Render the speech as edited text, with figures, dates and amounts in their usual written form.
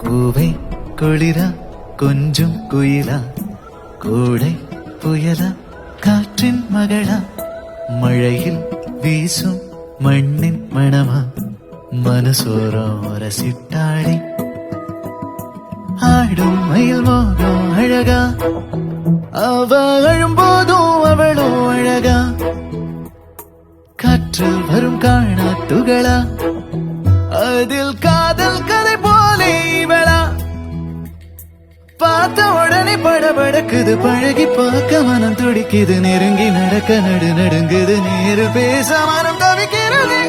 கூவை குளிரா கொஞ்சம் குயிலா கூடை புயலா காற்றின் மகளா மழையில் வீசும் மண்ணின் மணமா மனசோரம் ரசிட்டாளே ஆடும் மயில் மோகம் அழகா அவ அழும்போதும் அவளோ அழகா காற்றில் வரும் காணா துகளா அதில் காதல் கதை போலே இவளா பார்த்த உடனே படபடக்குது பழகி பார்க்க மனம் துடிக்குது நெருங்கி நடக்க நடுங்குது நேரு பேச மனம் தவிக்கிறது